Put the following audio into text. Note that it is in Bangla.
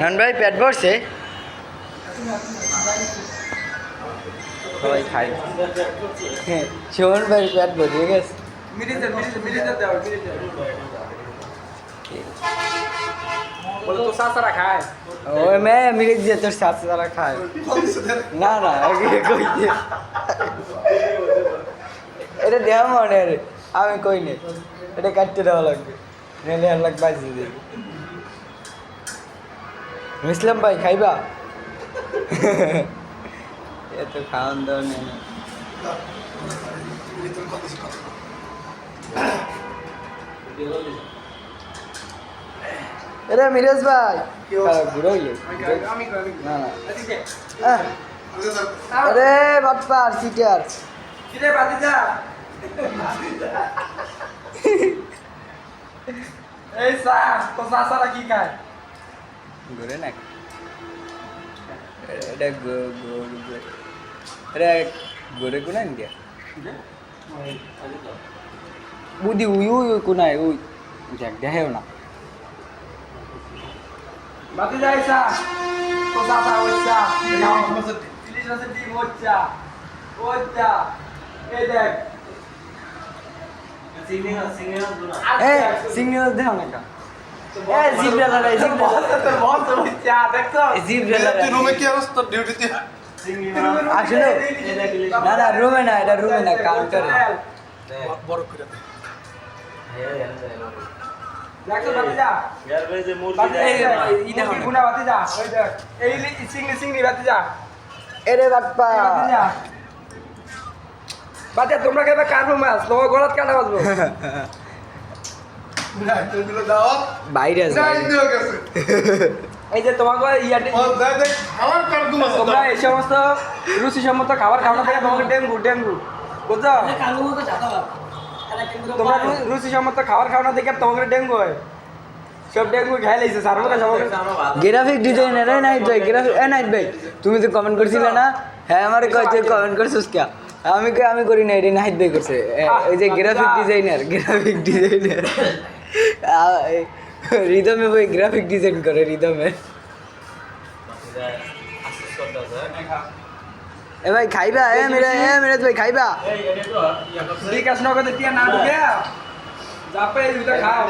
নন ভাই পেট ভরছে সবাই খাই হ্যাঁ সুমন ভাই পেট ভরে গেছে ওই মেয়ে মিলে দিয়ে তোর সাথে তারা খায় না না কই এটা দেওয়া মনে রে আমি কই নে এটা কাটতে দেওয়া লাগবে নেলে আর লাগ বাজি দিবি মুসলাম ভাই খাইবা এত খাওয়ান দাওয়া নেই এরে মিরাজ ভাই ঘুরাইলে না না আরে বাটপার সিটার এই সা তো সাসারা কি খায় ঘুরে না এটা এটা ঘুরে কোনায় নি বুদ্ধি উই উই কোনায় উই দেখ দেখাও না বাতি যাইছা তো সাসা হইছা ইলিশ মাছের ডিম হইছা হইছা এই দেখ এ সিগন্যাল দাও না কা এ জিব্রা লড়াই জিব্রা তোর বস হইছা দেখছো জিব্রা লড়াই রুমে কি অবস্থা ডিউটিতে আসলে না না রুমে না এটা রুমে না কাউন্টারে বড় করে দেখছো বাতি যা यार भाई जे मुर्गी এই দেখো গুনা বাতি যা ওই দেখ এই সিংনি বাতি যা এরে বাপ্পা বাতি যা বাতি তোমরা কেবে কারবো মাছ তোমার গলাত কাটা বাজবো না তুমি দাও বাইরে আছে যাই দিও গেছে এই যে তোমাকে ইয়াতে ও দাই দেখ আমার কার ঘুম আছে তোমরা এই সমস্ত রুচিসম্মত খাবার খাওয়া থেকে তোমাকে ডেঙ্গু বুঝছো তোমরা রুচিসম্মত খাবার খাওয়া থেকে তোমাকে ডেঙ্গু হয় সব ডেঙ্গু খাই লাইছে সারবো সবাই গ্রাফিক ডিজাইনার এ নাইট ভাই গ্রাফিক এ নাইট ভাই তুমি তো কমেন্ট করছিলে না হ্যাঁ আমারে কয় তুই কমেন্ট করছিস কে আমি করি না এটা নাইট ভাই করছে এই যে গ্রাফিক ডিজাইনার রিদমে ভাই গ্রাফিক ডিজাইন করে রিদমে এ ভাই খাইবা এ মিরাজ ভাই খাইবা বিকাশ নগদে টিয়া না ঢুকে যাপে দুটো খাও